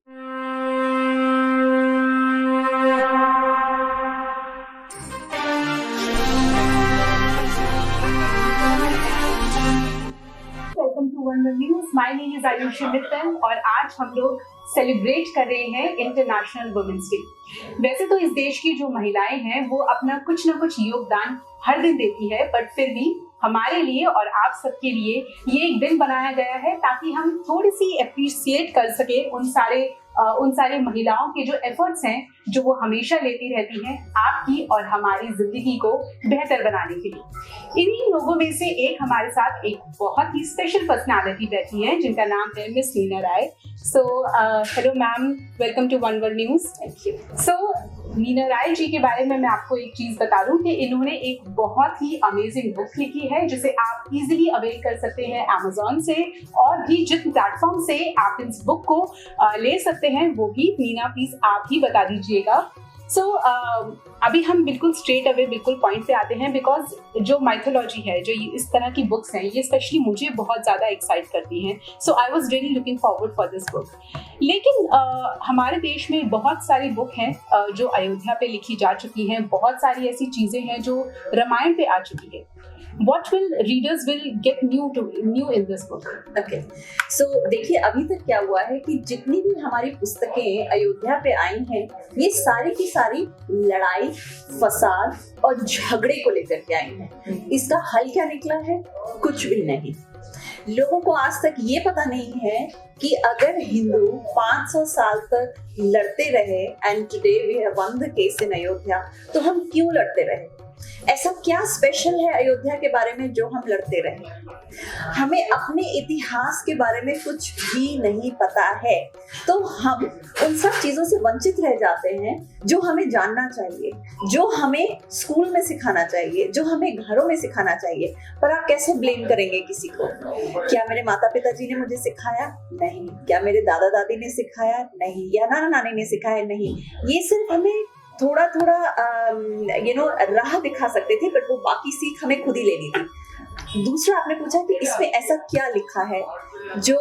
Welcome to One News. My name is Ayushi Mittal और आज हम लोग सेलिब्रेट कर रहे हैं इंटरनेशनल वुमेन्स डे। वैसे तो इस देश की जो महिलाएं हैं वो अपना कुछ ना कुछ योगदान हर दिन देती है, बट फिर भी हमारे लिए और आप सबके लिए ये एक दिन बनाया गया है ताकि हम थोड़ी सी अप्रिशिएट कर सके उन सारी महिलाओं के जो एफर्ट्स हैं जो वो हमेशा लेती रहती हैं आपकी और हमारी जिंदगी को बेहतर बनाने के लिए। इन्हीं लोगों में से एक हमारे साथ एक बहुत ही स्पेशल पर्सनालिटी बैठी है जिनका नाम है मिस Neena Rai. So hello ma'am, welcome to one world news. Thank you. So Neena Rai ji के बारे में मैं आपको एक चीज बता दूं कि इन्होंने एक बहुत ही अमेजिंग बुक लिखी है जिसे आप इजीली अवेल कर सकते हैं Amazon से, और भी जिन प्लेटफॉर्म से आप इस बुक को ले सकते हैं वो भी नीना प्लीज आप ही बता दीजिएगा। सो अभी हम बिल्कुल स्ट्रेट अवे बिल्कुल पॉइंट पे आते हैं, बिकॉज जो माइथोलॉजी है, जो इस तरह की बुक्स हैं, ये स्पेशली मुझे बहुत ज़्यादा एक्साइट करती हैं। So I was really looking forward for this book. लेकिन हमारे देश में बहुत सारी बुक हैं जो अयोध्या पे लिखी जा चुकी हैं, बहुत सारी ऐसी चीज़ें हैं जो रामायण पे आ चुकी है। What will readers will get new in this book? Okay. So देखिए अभी तक क्या हुआ है कि जितनी भी हमारी पुस्तकें अयोध्या पे आई हैं, ये सारी की सारी लड़ाई, फसाद और झगड़े को लेकर के आई हैं। इसका हल क्या निकला है? कुछ भी नहीं। लोगों को आज तक ये पता नहीं है कि अगर हिंदू 500 साल तक लड़ते रहे and today we have won the case in Ayodhya, तो हम क्यों लड़ते रहे? ऐसा क्या स्पेशल है अयोध्या के बारे में जो हम लड़ते रहे? हमें अपने इतिहास के बारे में कुछ भी नहीं पता है, तो हम उन सब चीजों से वंचित रह जाते हैं जो हमें जानना चाहिए, जो हमें स्कूल में सिखाना चाहिए, जो हमें घरों में सिखाना चाहिए। पर आप कैसे ब्लेम करेंगे किसी को? क्या मेरे माता पिताजी ने मुझे सिखाया? नहीं। क्या मेरे दादा दादी ने सिखाया? नहीं। या नाना नानी ने सिखाया? नहीं। ये सिर्फ हमें थोड़ा थोड़ा राह दिखा सकते थे, बट वो बाकी सीख हमें खुद ही लेनी थी। दूसरा, आपने पूछा कि इसमें ऐसा क्या लिखा है जो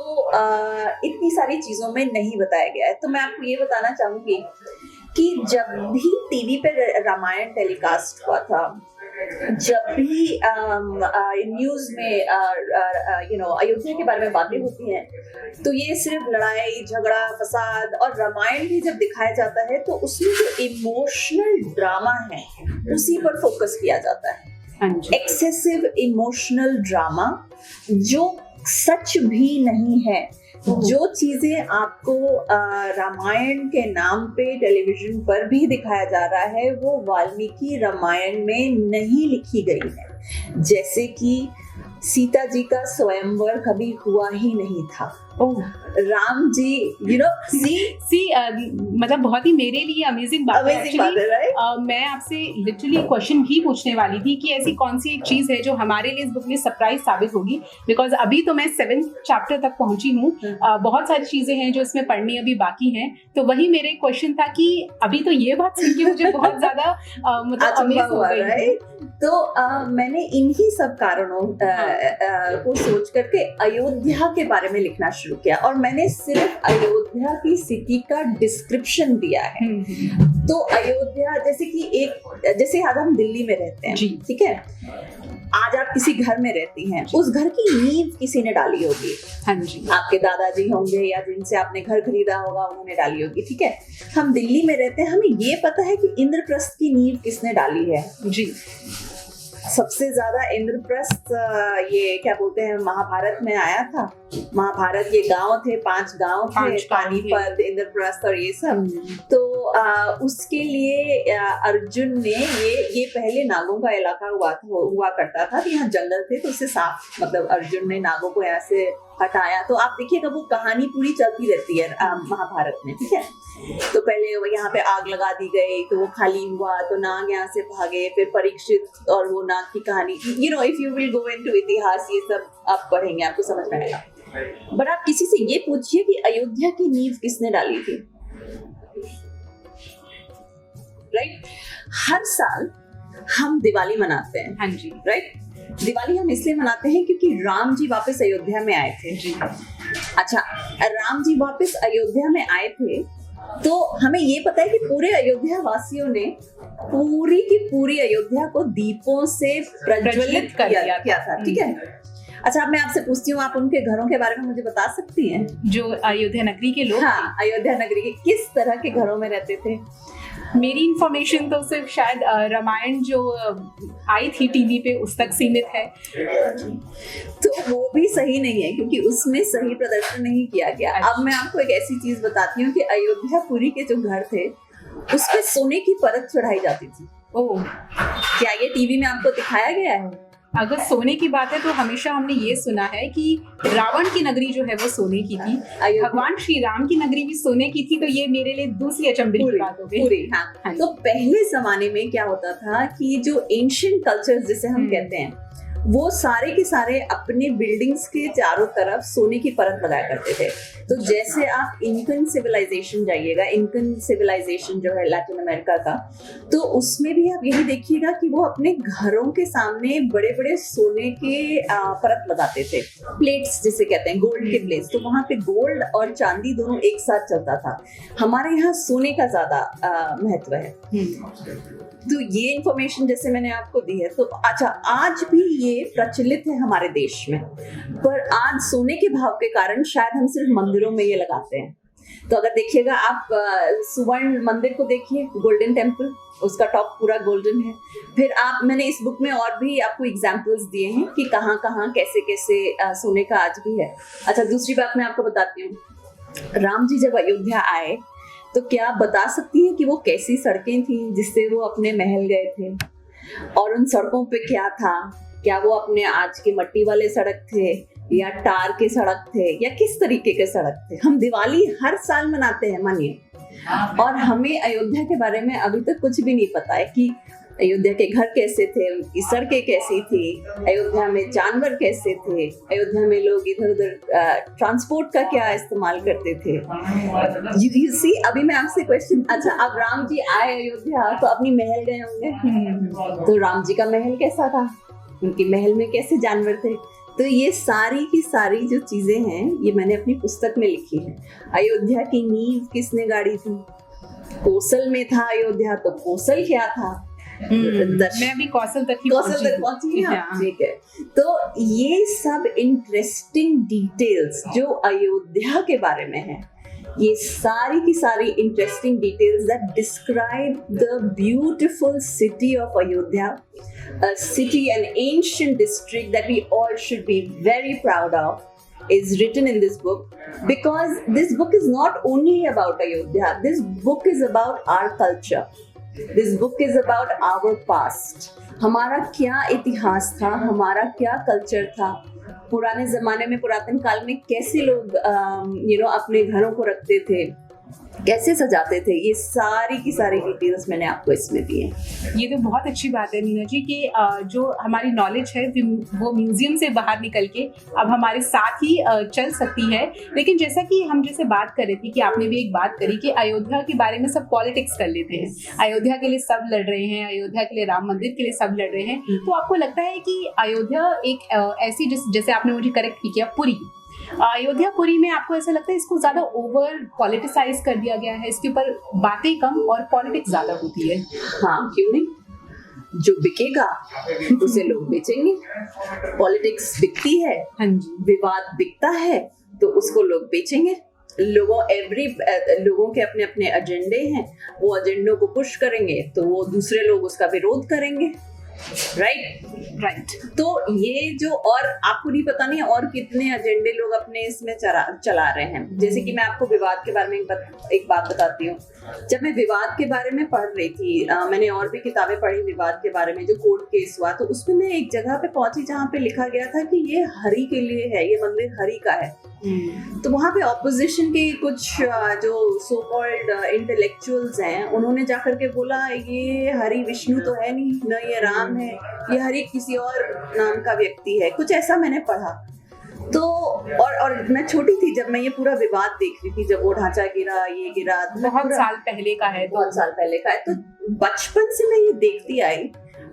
इतनी सारी चीजों में नहीं बताया गया है। तो मैं आपको ये बताना चाहूंगी कि जब भी टीवी पे रामायण टेलीकास्ट हुआ था, जब भी न्यूज में अयोध्या के बारे में बातें होती हैं, तो ये सिर्फ लड़ाई, झगड़ा, फसाद और रामायण भी जब दिखाया जाता है तो उसमें जो इमोशनल ड्रामा है उसी पर फोकस किया जाता है। एक्सेसिव इमोशनल ड्रामा जो सच भी नहीं है। जो चीजें आपको रामायण के नाम पे टेलीविजन पर भी दिखाया जा रहा है वो वाल्मीकि रामायण में नहीं लिखी गई है। जैसे कि सीता जी का स्वयंवर कभी हुआ ही नहीं था। राम जी मतलब बहुत ही मेरे लिए अमेजिंग बात है एक्चुअली। मैं आपसे लिटरली क्वेश्चन भी पूछने वाली थी कि ऐसी कौन सी एक चीज है जो हमारे लिए इस बुक में सरप्राइज साबित होगी, बिकॉज अभी तो मैं 7th चैप्टर तक पहुंची हूँ। बहुत सारी चीजें हैं जो इसमें पढ़नी अभी बाकी हैं। तो वही मेरे क्वेश्चन था कि अभी तो ये बात सुन के मुझे बहुत ज्यादा मतलब अमेज हो गई। तो मैंने इन्हीं सब कारणों को सोच करके अयोध्या के बारे में लिखना शुरू किया, और मैंने सिर्फ अयोध्या की सिटी का डिस्क्रिप्शन दिया है। तो अयोध्या जैसे आज हम दिल्ली में रहते हैं, ठीक है, आज आप किसी घर में रहती हैं, उस घर की नींव किसी ने डाली होगी। हाँ जी। आपके दादाजी होंगे या जिनसे आपने घर खरीदा होगा उन्होंने डाली होगी, ठीक है। हम दिल्ली में रहते हैं, हमें ये पता है कि इंद्रप्रस्थ की नींव किसने डाली है। जी। सबसे ज्यादा इंद्रप्रस्थ ये क्या बोलते हैं महाभारत में आया था। महाभारत ये गांव थे, 5 गांव थे, पानीपत, इंद्रप्रस्थ और ये सब। तो उसके लिए अर्जुन ने ये पहले नागों का इलाका हुआ करता था, यहाँ जंगल थे, तो उससे साफ मतलब अर्जुन ने नागों को यहाँ से हटाया। तो आप देखिएगा वो कहानी पूरी चलती रहती है महाभारत में, ठीक है। तो पहले यहाँ पे आग लगा दी गई तो वो खाली हुआ, तो नाग यहाँ से भागे, फिर परीक्षित और वो नाग की कहानी, if you will go into इतिहास, ये सब आप पढ़ेंगे आपको समझ में आएगा। बट आप किसी से ये पूछिए कि अयोध्या की नींव किसने डाली थी, राइट। हर साल हम दिवाली मनाते हैं। हाँ जी, राइट। दिवाली हम इसलिए मनाते हैं क्योंकि राम जी वापस अयोध्या में आए थे। अच्छा, राम जी वापस अयोध्या में आए थे तो हमें ये पता है कि पूरे अयोध्या वासियों ने पूरी की पूरी अयोध्या को दीपों से प्रज्वलित किया था, ठीक है। अच्छा, अब मैं आपसे पूछती हूँ, आप उनके घरों के बारे में मुझे बता सकती हैं? जो अयोध्या नगरी के लोग, हाँ, अयोध्या नगरी के किस तरह के घरों में रहते थे? मेरी इंफॉर्मेशन तो सिर्फ शायद रामायण जो आई थी टीवी पे उस तक सीमित है। तो वो भी सही नहीं है क्योंकि उसमें सही प्रदर्शन नहीं किया गया। अब मैं आपको एक ऐसी चीज बताती हूँ कि अयोध्यापुरी के जो घर थे उस पे सोने की परत चढ़ाई जाती थी। ओह, क्या ये टीवी में आपको दिखाया गया है? अगर सोने की बात है तो हमेशा हमने ये सुना है कि रावण की नगरी जो है वो सोने की थी, भगवान श्री राम की नगरी भी सोने की थी, तो ये मेरे लिए दूसरी अचंभे की बात हो गई। हाँ। तो पहले जमाने में क्या होता था कि जो एंशिएंट कल्चर्स जिसे हम कहते हैं वो सारे के सारे अपने बिल्डिंग्स के चारों तरफ सोने की परत लगाया करते थे। तो जैसे आप इनकन सिविलाइजेशन जाइएगा, इनकन सिविलाइजेशन जो है लैटिन अमेरिका का, तो उसमें भी आप यही देखिएगा कि वो अपने घरों के सामने बड़े बड़े सोने के परत लगाते थे, प्लेट्स जिसे कहते हैं, गोल्ड के प्लेट्स। तो वहां पे गोल्ड और चांदी दोनों एक साथ चलता था। हमारे यहाँ सोने का ज्यादा महत्व है। तो ये इंफॉर्मेशन जैसे मैंने आपको दी है। तो अच्छा, आज भी ये प्रचलित है हमारे देश में, पर आज सोने के भाव के कारण शायद हम सिर्फ मंदिरों में ये लगाते हैं। तो अगर देखिएगा आप सुवर्ण मंदिर को देखिए, गोल्डन टेम्पल, उसका टॉप पूरा गोल्डन है। फिर मैंने इस बुक में और भी आपको एग्जाम्पल्स दिए हैं कि कहाँ कहाँ कैसे कैसे सोने का आज भी है। अच्छा, दूसरी बात मैं आपको बताती हूँ, राम जी जब अयोध्या आए तो क्या आप बता सकती हैं कि वो कैसी सड़कें थी जिससे वो अपने महल गए थे, और उन सड़कों पे क्या था? क्या वो अपने आज के मट्टी वाले सड़क थे या टार के सड़क थे या किस तरीके के सड़क थे? हम दिवाली हर साल मनाते हैं, मानिए, और हमें अयोध्या के बारे में अभी तक कुछ भी नहीं पता है कि अयोध्या के घर कैसे थे, उनकी सड़कें कैसी थी, अयोध्या में जानवर कैसे थे, अयोध्या में लोग इधर उधर ट्रांसपोर्ट का क्या इस्तेमाल करते थे। You see, अभी मैं आपसे क्वेश्चन, अच्छा, अब राम जी आए अयोध्या तो अपनी महल गए होंगे, तो राम जी का महल कैसा था, उनके महल में कैसे जानवर थे? तो ये सारी की सारी जो चीजें हैं ये मैंने अपनी पुस्तक में लिखी है। अयोध्या की नींव किसने गाड़ी थी? कोसल में था अयोध्या, तो कोसल क्या था? मैं अभी कौशल तक पहुंची। ठीक है। तो ये सब इंटरेस्टिंग डिटेल्स जो अयोध्या के बारे में है, ये सारी की सारी interesting details that describe the beautiful city of Ayodhya, a city, an ancient district that we all should be very proud of, is written in this book, because this book is not only about Ayodhya. This book is about our culture. This book is about our past. हमारा क्या इतिहास था, हमारा क्या culture था, पुराने जमाने में, पुरातन काल में कैसे लोग अपने घरों को रखते थे, कैसे सजाते थे, ये सारी की सारी डिटेल्स मैंने आपको इसमें दी है। ये तो बहुत अच्छी बात है मीना जी कि जो हमारी नॉलेज है वो म्यूजियम से बाहर निकल के अब हमारे साथ ही चल सकती है। लेकिन जैसा कि हम जैसे बात कर रहे थे कि आपने भी एक बात करी कि अयोध्या के बारे में सब पॉलिटिक्स कर लेते हैं, अयोध्या के लिए सब लड़ रहे हैं, अयोध्या के लिए राम मंदिर के लिए सब लड़ रहे हैं, तो आपको लगता है कि अयोध्या एक ऐसी, जैसे आपने मुझे करेक्ट किया, पुरी, अयोध्यापुरी में आपको ऐसा लगता है इसको ज्यादा ओवर पॉलिटिसाइज कर दिया गया है, इसके ऊपर बातें कम और पॉलिटिक्स ज्यादा होती है? हाँ, क्यों नहीं, जो बिकेगा उसे लोग बेचेंगे। पॉलिटिक्स बिकती है, हाँ जी, विवाद बिकता है तो उसको लोग बेचेंगे। लोगों के अपने अपने एजेंडे हैं, वो एजेंडों को पुश करेंगे तो वो दूसरे लोग उसका विरोध करेंगे। राइट। तो ये जो, और आपको नहीं पता नहीं और कितने एजेंडे लोग अपने इसमें चला रहे हैं। जैसे कि मैं आपको विवाद के बारे में एक बात बताती हूँ। जब मैं विवाद के बारे में पढ़ रही थी, मैंने और भी किताबें पढ़ी विवाद के बारे में, जो कोर्ट केस हुआ, तो उसमें मैं एक जगह पे पहुंची जहाँ पे लिखा गया था कि ये हरि के लिए है, ये मंदिर हरि का है। तो वहाँ पे ऑपोजिशन के कुछ जो सो कॉल्ड इंटेलेक्चुअल्स हैं, उन्होंने जाकर के बोला ये हरि विष्णु तो है नहीं, न ये राम है, ये हरि किसी और नाम का व्यक्ति है, कुछ ऐसा मैंने पढ़ा। तो और मैं छोटी थी जब मैं ये पूरा विवाद देख रही थी, जब वो ढांचा गिरा, ये गिरा, बहुत साल पहले का है, बहुत साल पहले का है। तो बचपन से मैं ये देखती आई,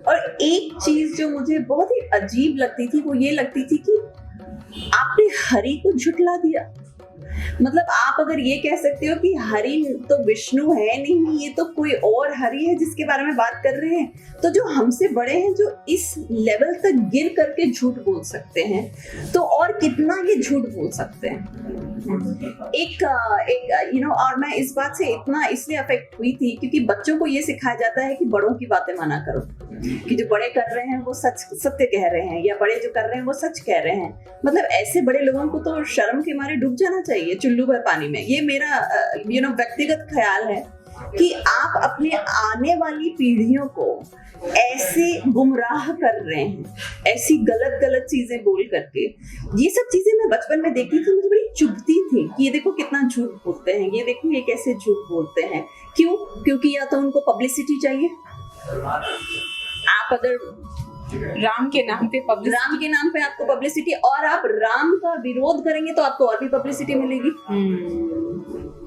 और एक चीज जो मुझे बहुत ही अजीब लगती थी वो ये लगती थी कि आपने हरि को झुठला दिया, मतलब आप अगर ये कह सकते हो कि हरि तो विष्णु है नहीं, ये तो कोई और हरि है जिसके बारे में बात कर रहे हैं, तो जो हमसे बड़े हैं जो इस लेवल तक गिर करके झूठ बोल सकते हैं, तो और कितना ये झूठ बोल सकते हैं। एक और मैं इस बात से इतना इसलिए अफेक्ट हुई थी क्योंकि बच्चों को ये सिखाया जाता है कि बड़ों की बातें माना करो, कि जो बड़े कर रहे हैं वो सत्य कह रहे हैं, या बड़े जो कर रहे हैं वो सच कह रहे हैं। मतलब ऐसे बड़े लोगों को तो शर्म के मारे डूब जाना चाहिए चुल्लू भर पानी में। ये मेरा व्यक्तिगत ख्याल है कि आप अपने आने वाली पीढ़ियों को ऐसे गुमराह कर रहे हैं, ऐसी गलत गलत चीजें बोल करके। ये सब चीजें मैं बचपन में देखती थी, मुझे बड़ी चुभती थी कि ये देखो कितना झूठ बोलते हैं, ये देखो ये कैसे झूठ बोलते हैं। क्यों? क्योंकि या तो उनको पब्लिसिटी चाहिए। आप अगर राम के नाम पे आपको पब्लिसिटी, और आप राम का विरोध करेंगे तो आपको और भी पब्लिसिटी मिलेगी।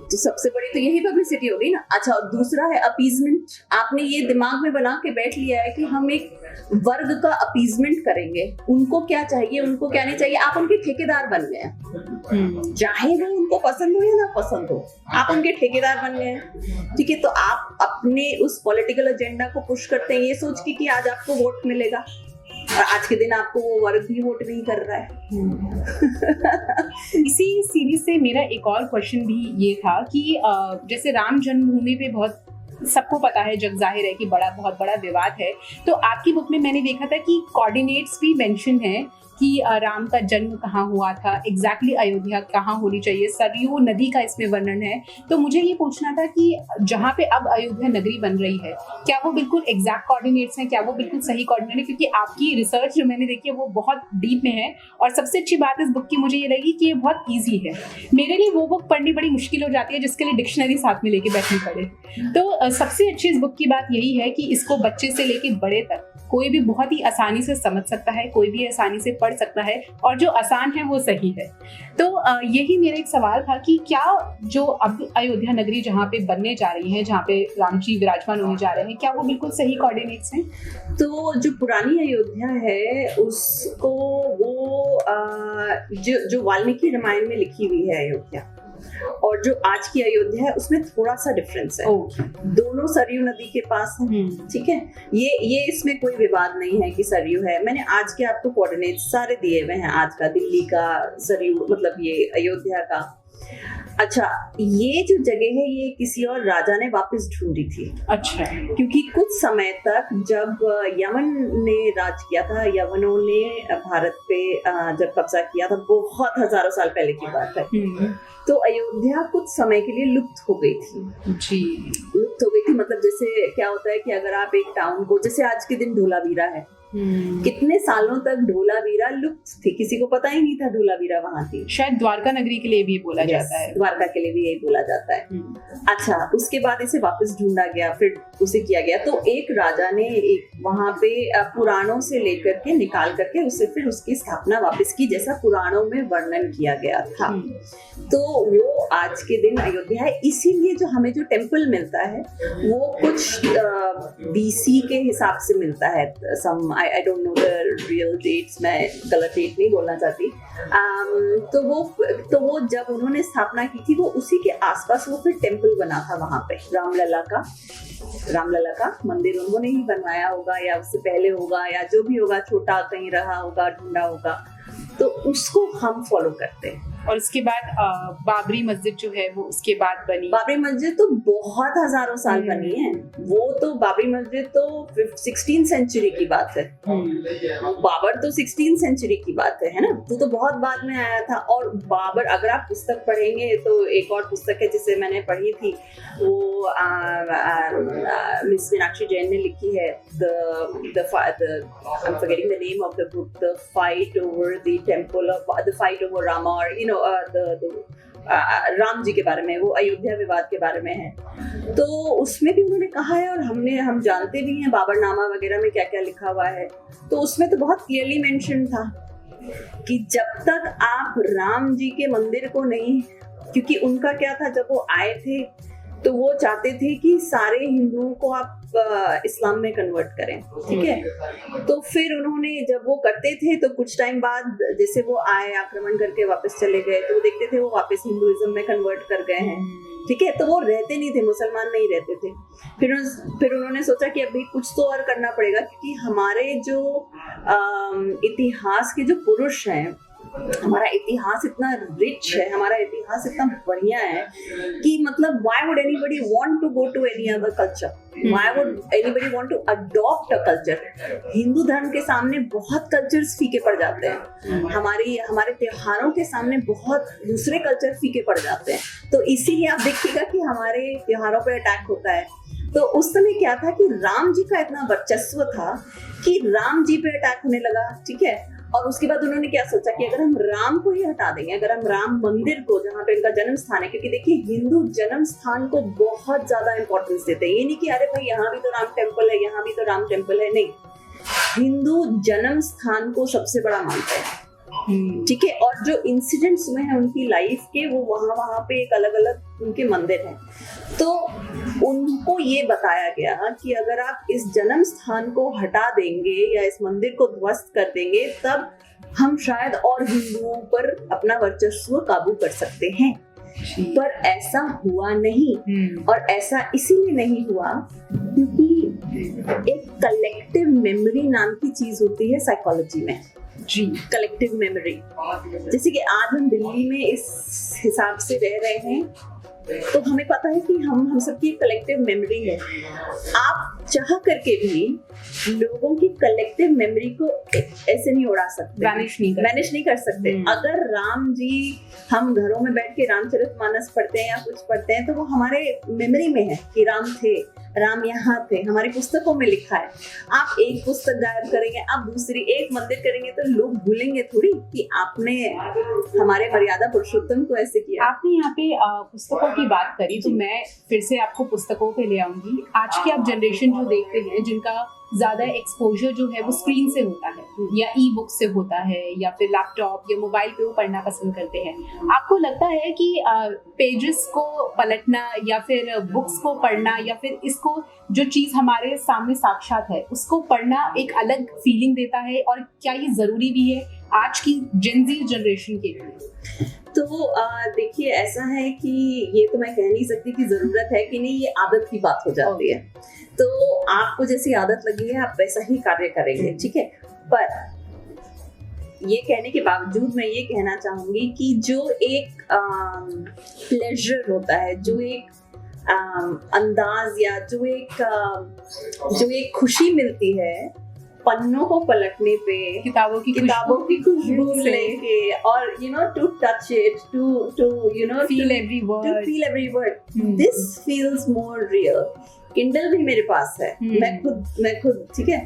तो सबसे बड़ी तो यही पब्लिसिटी हो गई ना। अच्छा, और दूसरा है अपीजमेंट। आपने ये दिमाग में बना के बैठ लिया है कि हम एक वर्ग का अपीजमेंट करेंगे, उनको क्या चाहिए उनको क्या नहीं चाहिए, आप उनके ठेकेदार बन गए। चाहे वो उनको पसंद हो या ना पसंद हो, आप उनके ठेकेदार बन गए। ठीक है, तो आप अपने उस पॉलिटिकल एजेंडा को पुश करते हैं ये सोच के कि आज आपको वोट मिलेगा, और आज के दिन आपको वो वर्ग भी वोट नहीं कर रहा है। इसी सीरीज से मेरा एक और क्वेश्चन भी ये था कि जैसे राम जन्मभूमि पे बहुत सबको पता है, जग जाहिर है कि बहुत बड़ा विवाद है। तो आपकी बुक में मैंने देखा था कि कोऑर्डिनेट्स भी मेंशन है कि राम का जन्म कहाँ हुआ था, एग्जैक्टली अयोध्या कहाँ होनी चाहिए, सरयू नदी का इसमें वर्णन है। तो मुझे ये पूछना था कि जहाँ पे अब अयोध्या नगरी बन रही है, क्या वो बिल्कुल एग्जैक्ट कोऑर्डिनेट्स हैं, क्या वो बिल्कुल सही कोऑर्डिनेट है? क्योंकि आपकी रिसर्च जो मैंने देखी है वो बहुत डीप में है, और सबसे अच्छी बात इस बुक की मुझे ये लगी कि ये बहुत ईजी है। मेरे लिए वो बुक पढ़नी बड़ी मुश्किल हो जाती है जिसके लिए डिक्शनरी साथ में लेके बैठनी पड़े। तो सबसे अच्छी इस बुक की बात यही है कि इसको बच्चे से लेके बड़े तक कोई भी बहुत ही आसानी से समझ सकता है, कोई भी आसानी से पढ़ सकता है, और जो आसान है वो सही है। तो यही मेरा एक सवाल था कि क्या जो अब अयोध्या नगरी जहाँ पे बनने जा रही है, जहाँ पे राम जी विराजमान होने जा रहे हैं, क्या वो बिल्कुल सही कोऑर्डिनेट्स हैं? तो जो पुरानी अयोध्या है उसको वो जो वाल्मीकि रामायण में लिखी हुई है अयोध्या, और जो आज की अयोध्या है उसमें थोड़ा सा डिफरेंस है। दोनों सरयू नदी के पास है। ठीक है, ये इसमें कोई विवाद नहीं है कि सरयू है। मैंने आज के आपको कोऑर्डिनेट सारे दिए हुए हैं, आज का दिल्ली का, सरयू मतलब ये अयोध्या का। अच्छा, ये जो जगह है ये किसी और राजा ने वापस ढूंढी थी। अच्छा, क्योंकि कुछ समय तक जब यमन ने राज किया था, यवनों ने भारत पे जब कब्जा किया था, बहुत हजारों साल पहले की बात है, तो अयोध्या कुछ समय के लिए लुप्त हो गई थी। जी, लुप्त हो गई थी। मतलब जैसे क्या होता है कि अगर आप एक टाउन को, जैसे आज के दिन धोलावीरा है, कितने सालों तक धोलावीरा लुप्त थी, किसी को पता ही नहीं था धोलावीरा वहां थी। शायद द्वारका नगरी के लिए भी बोला जाता है। द्वारका के लिए भी यही बोला जाता है। अच्छा, उसके बाद इसे वापस ढूंढा गया, फिर उसे किया गया। तो एक राजा ने वहां पे पुराणों से लेकर के निकाल करके उससे फिर उसकी स्थापना वापस की, जैसा पुराणों में वर्णन किया गया था। तो वो आज के दिन अयोध्या है। इसीलिए जो हमें जो टेम्पल मिलता है वो कुछ BC के हिसाब से मिलता है। I don't know the real dates, मैं गलत डेट नहीं बोलना चाहती। तो वो जब उन्होंने स्थापना की थी वो उसी के आसपास वो फिर टेम्पल बना था वहां पे। रामलला का मंदिर उन्होंने ही बनवाया होगा, या उससे पहले होगा, या जो भी होगा, छोटा कहीं रहा होगा, ढूंढा होगा, तो उसको हम फॉलो करते हैं। और उसके बाद बाबरी मस्जिद जो है वो उसके बाद बनी। बाबरी मस्जिद तो बहुत हजारों साल बनी है। वो तो बाबरी मस्जिद तो 16th सेंचुरी की बात है। बाबर तो 16th सेंचुरी की बात है ना, तो बहुत बाद में आया था। और बाबर, अगर आप पुस्तक पढ़ेंगे तो एक और पुस्तक है जिसे मैंने पढ़ी थी, वो मिस मीनाक्षी जैन ने लिखी है, I'm forgetting the name of the book, the fight over the temple of the fight over Rama, or you know Ram ji के बारे में, वो अयोध्या विवाद के बारे में है। तो उसमें भी उन्होंने कहा है, और हम जानते भी हैं बाबरनामा वगैरह में क्या क्या लिखा हुआ है। तो उसमें तो बहुत क्लियरली मेंशन था कि जब तक आप राम जी के मंदिर को नहीं, क्योंकि उनका क्या था, जब वो आए थे तो वो चाहते थे कि सारे हिंदुओं को आप इस्लाम में कन्वर्ट करें, ठीक है। तो फिर उन्होंने जब वो करते थे तो कुछ टाइम बाद जैसे वो आए, आक्रमण करके वापस चले गए, तो देखते थे वो वापस हिंदुइज्म में कन्वर्ट कर गए हैं, ठीक है। तो वो रहते नहीं थे, मुसलमान नहीं रहते थे। फिर उन्होंने सोचा कि अभी कुछ तो और करना पड़ेगा, क्योंकि हमारे जो इतिहास के जो पुरुष हैं, हमारा इतिहास इतना रिच है, हमारा इतिहास इतना बढ़िया है कि मतलब why would anybody want to go to any other culture, why would anybody want to adopt a culture. Hindu धर्म के सामने बहुत कल्चर्स फीके पड़ जाते हैं, हमारे त्योहारों के सामने बहुत दूसरे कल्चर फीके पड़ जाते हैं। तो इसीलिए आप देखिएगा कि हमारे त्योहारों पे अटैक होता है। तो उस समय क्या था कि राम जी का इतना वर्चस्व था कि राम जी पे अटैक होने लगा, ठीक है। और उसके बाद उन्होंने क्या सोचा कि अगर हम राम को ही हटा देंगे, अगर हम राम मंदिर को, जहाँ पे इनका जन्म स्थान है, क्योंकि देखिए हिंदू जन्म स्थान को बहुत ज्यादा इंपॉर्टेंस देते हैं। ये नहीं कि अरे भाई यहाँ भी तो राम टेम्पल है, यहाँ भी तो राम टेम्पल है, नहीं, हिंदू जन्म स्थान को सबसे बड़ा मानते हैं, ठीक है। और जो इंसिडेंट्स हुए हैं उनकी लाइफ के, वो वहाँ पे एक अलग अलग उनके मंदिर हैं। तो उनको ये बताया गया कि अगर आप इस जन्म स्थान को हटा देंगे या इस मंदिर को ध्वस्त कर देंगे, तब हम शायद और हिंदुओं पर अपना वर्चस्व काबू कर सकते हैं। पर ऐसा हुआ नहीं, और ऐसा इसीलिए नहीं हुआ क्योंकि एक कलेक्टिव मेमोरी नाम की चीज होती है साइकोलॉजी में जी, कलेक्टिव मेमोरी। जैसे कि आज हम दिल्ली में इस हिसाब से रह रहे हैं, तो हमें पता है कि हम सबकी कलेक्टिव मेमोरी है। आप चाह करके भी लोगों की कलेक्टिव मेमोरी को ऐसे नहीं उड़ा सकते, मैनेज नहीं कर सकते। अगर राम जी, हम घरों में बैठ के रामचरितमानस पढ़ते हैं या कुछ पढ़ते हैं, तो वो हमारे मेमोरी में है कि राम थे, राम यहाँ थे, हमारी पुस्तकों में लिखा है। आप एक पुस्तक गायब करेंगे, आप दूसरी, एक मंदिर करेंगे, तो लोग भूलेंगे थोड़ी कि आपने हमारे मर्यादा पुरुषोत्तम को ऐसे किया। आपने यहाँ पे पुस्तकों की बात करी, तो मैं फिर से आपको पुस्तकों पे ले आऊंगी। आज की आप जनरेशन जो देखते हैं, जिनका ज्यादा एक्सपोजर जो है वो स्क्रीन से होता है, या ई बुक से होता है, या फिर लैपटॉप या मोबाइल पे वो पढ़ना पसंद करते हैं। आपको लगता है कि पेजेस को पलटना या फिर बुक्स को पढ़ना, या फिर इसको जो चीज हमारे सामने साक्षात है उसको पढ़ना एक अलग फीलिंग देता है, और क्या ये जरूरी भी है आज की जेन ज़ी जनरेशन के लिए? तो देखिए, ऐसा है कि ये तो मैं कह नहीं सकती कि जरूरत है कि नहीं, ये आदत की बात हो जाती है। तो आपको जैसी आदत लगी है आप वैसा ही कार्य करेंगे, ठीक है। पर ये कहने के बावजूद मैं ये कहना चाहूंगी कि जो एक प्लेजर होता है, जो एक अंदाज, या जो एक खुशी मिलती है पन्नों को पलटने पे, किताबों की खुशबू लेके, और to touch it, to feel every word, this feels more real. Kindle भी मेरे पास है, मैं खुद ठीक है।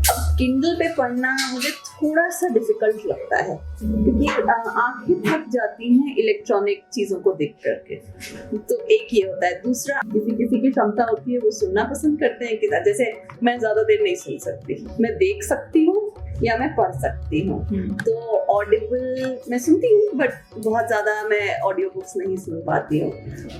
अब किंडल पे पढ़ना मुझे थोड़ा सा डिफिकल्ट लगता है, क्योंकि आंखें थक जाती हैं इलेक्ट्रॉनिक चीजों को देख करके। तो एक ये होता है। दूसरा, किसी की क्षमता होती है वो सुनना पसंद करते हैं किताब। जैसे मैं ज्यादा देर नहीं सुन सकती, मैं देख सकती हूँ या मैं पढ़ सकती हूँ। तो ऑडिबल मैं सुनती हूँ, बट बहुत ज्यादा मैं ऑडियो बुक्स नहीं सुन पाती हूँ।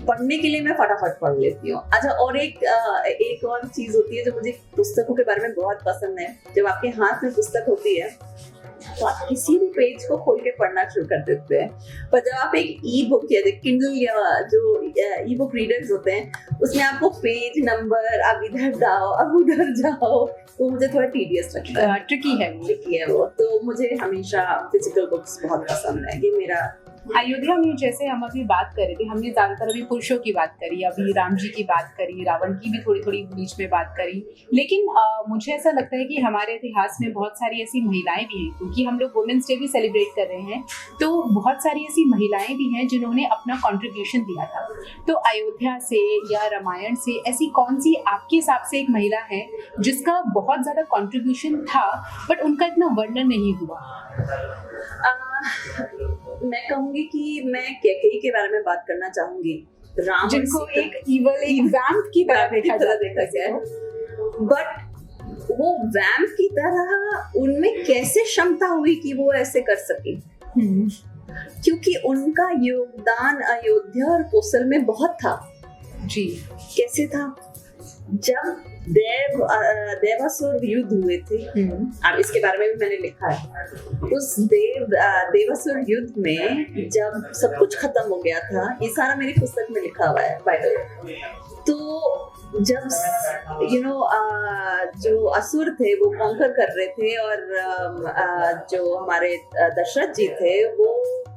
पढ़ने के लिए मैं फटाफट पढ़ लेती हूँ। अच्छा, और एक और चीज होती है जो मुझे पुस्तकों के बारे में बहुत पसंद है। जब आपके हाथ में पुस्तक होती है तो आप किसी भी पेज को खोल के पढ़ना शुरू कर देते हैं। पर जब आप एक ई बुक या किंडल या जो ई बुक रीडर्स होते हैं, उसमें आपको पेज नंबर, आप इधर जाओ, अब उधर जाओ, वो मुझे थोड़ा टीडियस लगता है, ट्रिकी है वो। तो मुझे हमेशा फिजिकल बुक्स बहुत पसंद है। ये मेरा अयोध्या में, जैसे हम अभी बात कर रहे थे, हमने ज्यादातर अभी पुरुषों की बात करी, अभी राम जी की बात करी, रावण की भी थोड़ी थोड़ी बीच में बात करी, लेकिन मुझे ऐसा लगता है कि हमारे इतिहास में बहुत सारी ऐसी महिलाएं भी हैं, क्योंकि हम लोग वुमेन्स डे भी सेलिब्रेट कर रहे हैं, तो बहुत सारी ऐसी महिलाएं भी हैं जिन्होंने अपना कंट्रीब्यूशन दिया था। तो अयोध्या से या रामायण से ऐसी कौन सी आपके हिसाब से एक महिला है जिसका बहुत ज्यादा कंट्रीब्यूशन था, बट उनका इतना वर्णन नहीं हुआ? मैं कहूंगी कि मैं कैकेयी के बारे में बात करना चाहूंगी, राम जिनको एक इवल, एक वैम्प की तरह देखा गया है। बट वो वैम्प की तरह उनमें कैसे क्षमता हुई कि वो ऐसे कर सके? क्योंकि उनका योगदान अयोध्या और कोसल में बहुत था। जी। कैसे था? जब देवासुर युद्ध हुए थे, अब इसके बारे में भी मैंने लिखा है। उस देवासुर युद्ध में जब सब कुछ खत्म हो गया था, ये सारा मेरी पुस्तक में लिखा हुआ है बाय द वे। तो जब जो असुर थे वो कॉन्कर कर रहे थे और जो हमारे दशरथ जी थे वो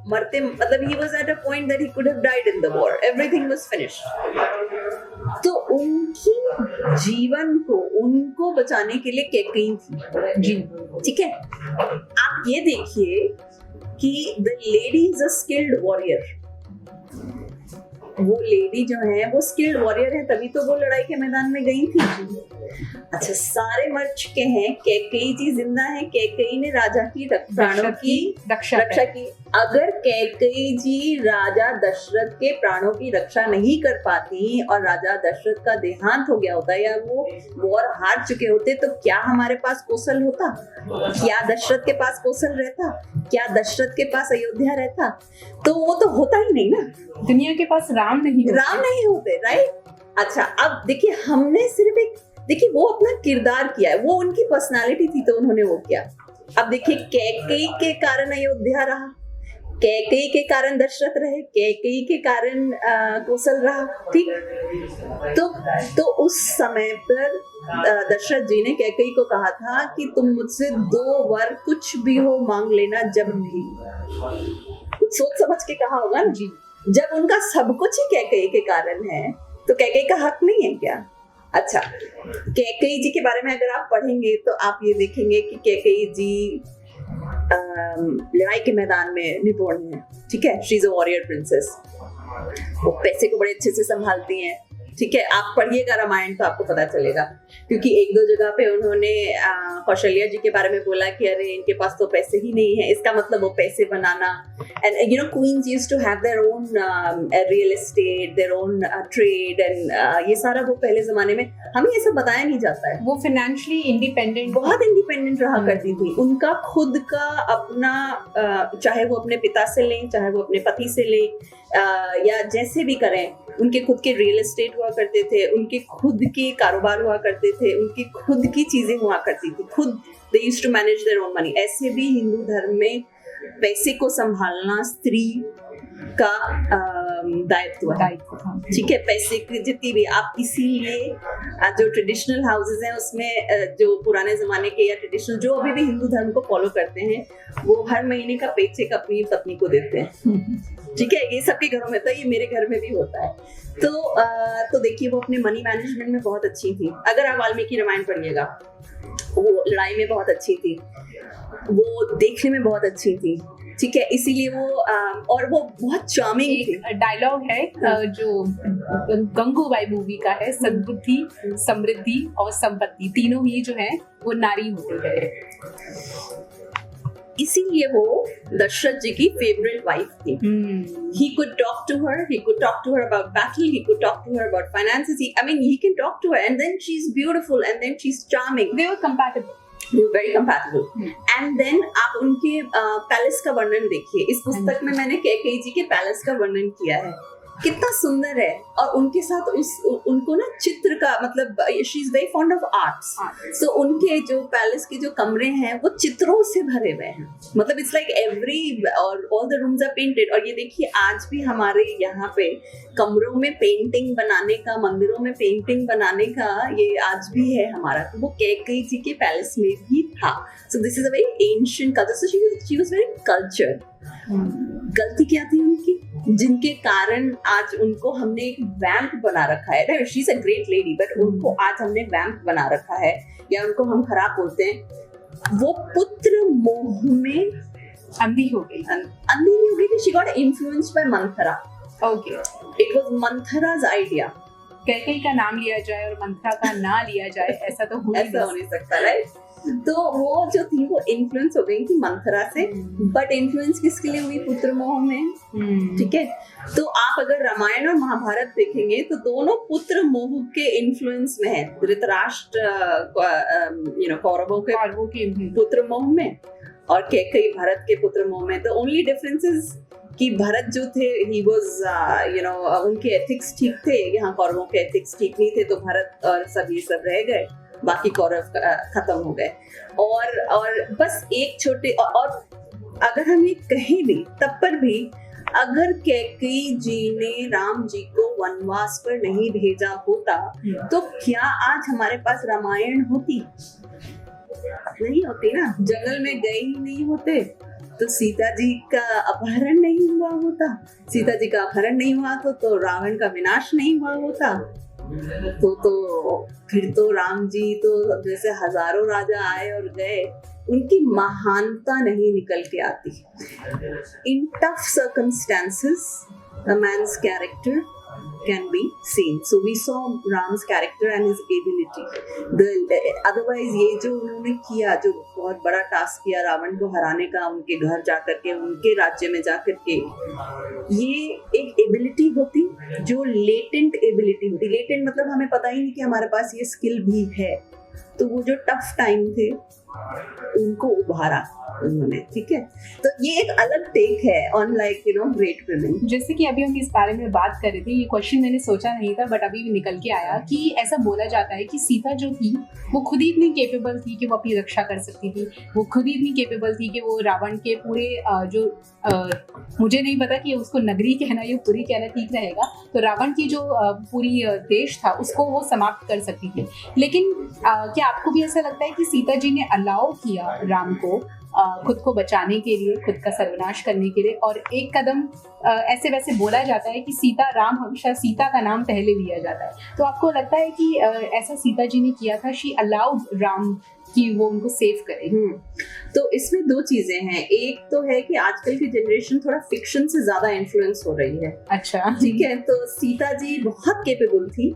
मरते, मतलब he was at a point that he could have died in the war, everything was finished। तो उनकी जीवन को, उनको बचाने के लिए कैकेयी थी जी, ठीक है। आप ये देखिए कि the lady is a skilled warrior, वो लेडी जो है वो स्किल्ड वॉरियर है, तभी तो वो लड़ाई के मैदान में गई थी। अच्छा, सारे मर चुके हैं, कैकेयी जी जिंदा है, कैकेयी ने राजा की प्राणों की रक्षा की। अगर कैकेयी जी राजा दशरथ के प्राणों की रक्षा नहीं कर पाती और राजा दशरथ का देहांत हो गया होता या वो वॉर हार चुके होते, तो क्या हमारे पास कौशल होता? क्या दशरथ के पास कौशल रहता? क्या दशरथ के पास अयोध्या रहता? तो वो तो होता ही नहीं ना। दुनिया के पास राम नहीं होते, राइट। अच्छा, अब देखिए, हमने सिर्फ एक, देखिए वो अपना किरदार किया है, वो उनकी पर्सनालिटी थी तो उन्होंने वो किया। अब देखिए, कैकेयी के कारण अयोध्या रहा, कैकेयी के कारण दशरथ रहे, कैकेयी के कारण कौशल रहा, ठीक। तो उस समय पर दशरथ जी ने कैकेयी को कहा था कि तुम मुझसे 2 वर कुछ भी हो मांग लेना जब भी। कुछ सोच समझ के कहा होगा ना जी। जब उनका सब कुछ ही कैकेयी के कारण है तो कैकेयी का हक नहीं है क्या? अच्छा, कैकेयी जी के बारे में अगर आप पढ़ेंगे तो आप ये देखेंगे कि कैकेयी जी लड़ाई के मैदान में निपुण है, ठीक है। She is a warrior princess. वो पैसे को बड़े अच्छे से संभालती हैं, ठीक है। आप पढ़िएगा रामायण तो आपको पता चलेगा, क्योंकि 1-2 जगह पे उन्होंने कौशल्या जी के बारे में बोला कि अरे इनके पास तो पैसे ही नहीं है, इसका मतलब वो पैसे बनाना। And you know, queens used to have their own real estate, their own trade, and ये सारा वो पहले जमाने में हमें ये सब बताया नहीं जाता है। वो फाइनेंशियली इंडिपेंडेंट, बहुत इंडिपेंडेंट रहा करती थी। उनका खुद का अपना, चाहे वो अपने पिता से लें, चाहे वो अपने पति से लें, या जैसे भी करें, उनके खुद के रियल एस्टेट हुआ करते थे, उनके खुद के कारोबार हुआ करते थे, उनकी खुद की चीजें हुआ करती थी, खुद they used to manage their own money. ऐसे भी हिंदू धर्म में पैसे को संभालना स्त्री का दायित्व है, ठीक है। पैसे की जितनी भी आप, इसीलिए जो ट्रेडिशनल हाउसेज हैं उसमें जो पुराने जमाने के या ट्रेडिशनल जो अभी भी हिंदू धर्म को फॉलो करते हैं, वो हर महीने का पेचेक अपनी पत्नी को देते हैं, ठीक है। ये सबके घरों में, तो ये मेरे घर में भी होता है। तो देखिए, वो अपने मनी मैनेजमेंट में बहुत अच्छी थी। अगर आप वाल्मीकि रामायण पढ़िएगा, वो लड़ाई में बहुत अच्छी थी, वो देखने में बहुत अच्छी थी, ठीक है। इसीलिए वो और वो बहुत चार्मिंग थी। डायलॉग है जो गंगूबाई मूवी का है, सद्बुद्धि, समृद्धि और संपत्ति तीनों ही जो है वो नारी होती है। इसीलिए वो दशरथ जी की फेवरेट वाइफ थी। He could talk to her. He could talk to her about battle. He could talk to her about finances. He can talk to her, and then she's beautiful, and then she's charming. They were compatible. They were very compatible. And then आप उनके palace का वर्णन देखिए। इस पुस्तक में मैंने कैकेयी जी के पैलेस का वर्णन किया है, कितना सुंदर है। और उनके साथ उनको ना चित्र का, मतलब she is very fond of arts, so उनके जो पैलेस के जो कमरे हैं वो चित्रों से भरे हुए हैं। मतलब it's like every all the rooms are painted. और ये देखिए, आज भी हमारे यहाँ पे कमरों में पेंटिंग बनाने का, मंदिरों में पेंटिंग बनाने का ये आज भी है हमारा। तो वो कैकेयी जी के पैलेस में भी था। So this is a very ancient culture. So she was very cultured. गलती क्या थी उनकी, जिनके कारण आज उनको हमने एक वैम्प बना रखा है। She is a great lady, but उनको आज हमने वैम्प बना रखा है, या उनको हम खराब बोलते हैं। वो पुत्र मोह में अंधी हो गई। अंधी नहीं हो गई, she got influenced by Manthara. Okay, it was Manthara's idea. Kaikeyi का नाम लिया जाए और मंथरा का ना लिया जाए, ऐसा तो हो नहीं सकता, राइट। तो वो जो थी वो इन्फ्लुएंस हो गई थी मंथरा से, बट इन्फ्लुएंस किसके लिए हुई? पुत्र मोह में, ठीक है। तो आप अगर रामायण और महाभारत देखेंगे तो दोनों पुत्र मोह के इन्फ्लुएंस में है। धृतराष्ट्र कौरवों के पुत्र मोह में, और कैकेयी भारत के पुत्र मोह में। तो ओनली डिफरेंस इज कि भरत जो थे ही वाज यू नो उनके एथिक्स ठीक थे, यहाँ कौरवों के एथिक्स ठीक नहीं थे, तो भरत और सब ये सब रह गए, बाकी कौरव खत्म हो गए। और बस एक छोटे और अगर हम ये कहें भी तब पर भी अगर कैकेयी जी ने राम जी को वनवास पर नहीं भेजा होता तो क्या आज हमारे पास रामायण होती? नहीं होती ना। जंगल में गए ही नहीं होते तो सीता जी का अपहरण नहीं हुआ होता, सीता जी का अपहरण नहीं हुआ तो रावण का विनाश नहीं हुआ होता। तो फिर तो राम जी तो जैसे हजारों राजा आए और गए, उनकी महानता नहीं निकल के आती। In tough circumstances, a man's character can be seen. So we saw Ram's character and his ability. Otherwise ये जो उन्होंने किया, जो बहुत बड़ा टास्क किया रावण को हराने का, उनके घर जाकर के, उनके राज्य में जाकर के, ये एक एबिलिटी होती जो लेटेंट एबिलिटी होती। लेटेंट मतलब हमें पता ही नहीं कि हमारे पास ये स्किल भी है। तो वो जो टफ टाइम थे उनको उभारा उन्होंने, ठीक है। तो ये एक अलग टेक है on like you know great women. जैसे कि अभी हम इस बारे में बात कर रहे थे, ये क्वेश्चन मैंने सोचा नहीं था बट अभी निकल के आया कि ऐसा बोला जाता है कि सीता जो थी वो खुद ही इतनी केपेबल थी कि वो अपनी रक्षा कर सकती थी, वो खुद ही इतनी केपेबल थी कि वो रावण के पूरे मुझे नहीं पता कि उसको नगरी कहना या पुरी कहना ठीक रहेगा, तो रावण की जो पूरी देश था उसको वो समाप्त कर सकती थी। लेकिन क्या आपको भी ऐसा लगता है कि सीता जी ने अलाउ किया राम को खुद को बचाने के लिए, खुद का सर्वनाश करने के लिए? और एक कदम ऐसे वैसे बोला जाता है कि सीता राम, हमेशा सीता का नाम पहले लिया जाता है, तो आपको लगता है कि ऐसा सीता जी ने किया था, शी अलाउड राम कि वो उनको सेव करे? तो इसमें दो चीजें हैं। एक तो है कि आजकल की जनरेशन थोड़ा फिक्शन से ज्यादा इन्फ्लुएंस हो रही है। अच्छा, ठीक है। तो सीता जी बहुत केपेबल थी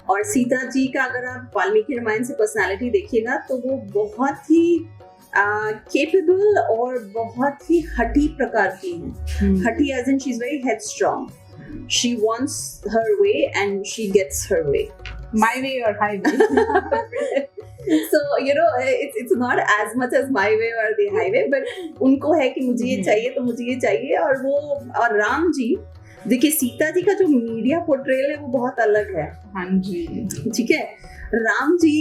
और सीता जी का अगर आप वाल्मीकि रामायण से पर्सनालिटी देखिएगा तो वो बहुत ही केपेबल और बहुत ही हठी प्रकार की है। हठी as in she is very headstrong, she wants her way and she gets her way, my way or highway. So you know it's not as much as my way or the highway, but उनको है कि मुझे ये चाहिए तो मुझे ये चाहिए। और राम जी, देखिए सीता जी का जो मीडिया पोर्ट्रेयल है वो बहुत अलग है। हाँ जी, ठीक है। Ram ji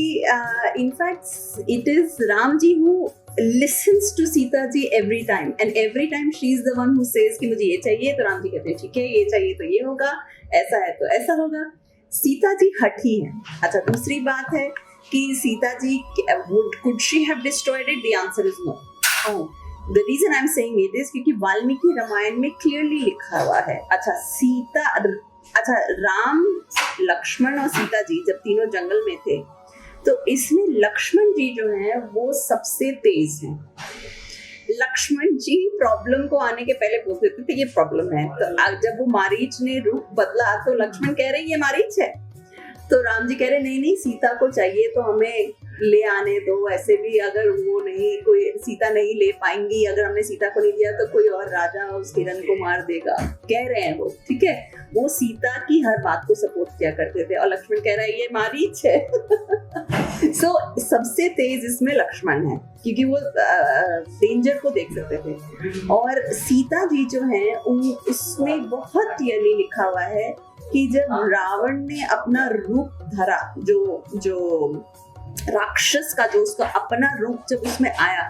in fact it is Ram ji who listens to Sita ji every time and every time she is the one who says कि मुझे ये चाहिए, तो राम जी कहते हैं ठीक है, ये चाहिए तो ये होगा, ऐसा है तो ऐसा होगा। सीता जी हठी है। अच्छा, दूसरी बात है कि Sita ji could she have destroyed it? The answer is no. The reason I'm saying it is क्योंकि वाल्मीकि रामायण में clearly लिखा हुआ है। अच्छा, राम, लक्ष्मण और सीता जी जब तीनों जंगल में थे तो इसमें लक्ष्मण जी जो हैं वो सबसे तेज हैं। लक्ष्मण जी प्रॉब्लम को आने के पहले बोल देते थे ये प्रॉब्लम है, तो जब वो मारीच ने रूप बदला तो लक्ष्मण कह रहे ये मारीच है, तो राम जी कह रहे नहीं सीता को चाहिए तो हमें ले आने दो। ऐसे भी अगर वो नहीं, कोई सीता नहीं ले पाएंगी, अगर हमने सीता को नहीं दिया तो कोई और राजा उस हिरण को मार देगा, कह रहे हैं वो, ठीक है। वो सीता की हर बात को सपोर्ट किया करते थे और लक्ष्मण कह रहा है ये मारीच है। सो सबसे तेज इसमें लक्ष्मण है क्योंकि वो डेंजर को देख सकते थे। और सीता जी जो है उसमें बहुत क्लियरली लिखा हुआ है कि जब रावण ने अपना रूप धरा, जो राक्षस का जो उसका अपना रूप जब उसमें आया,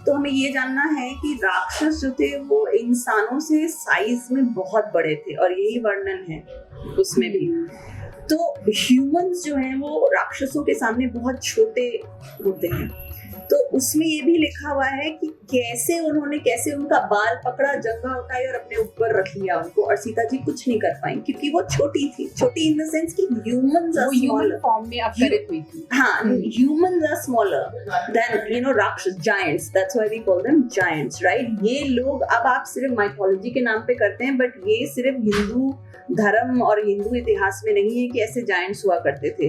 तो हमें ये जानना है कि राक्षस जो थे वो इंसानों से साइज में बहुत बड़े थे और यही वर्णन है उसमें भी। तो ह्यूमंस जो हैं वो राक्षसों के सामने बहुत छोटे होते हैं। तो उसमें ये भी लिखा हुआ है कि कैसे उनका बाल पकड़ा, जंगा उठाई और अपने ऊपर रख लिया उनको, और सीता जी कुछ नहीं कर पाई क्योंकि वो छोटी थी। छोटी इन द सेंस कि ह्यूमंस आर स्मॉलर, फॉर्म में अवतरित हुई थी। हाँ, humans are smaller than you know rakshasa, giants, that's why we call them giants, right. ये लोग अब आप सिर्फ माइथोलॉजी के नाम पे करते हैं, बट ये सिर्फ हिंदू धर्म और हिंदू इतिहास में नहीं है कि ऐसे जायंट्स हुआ करते थे।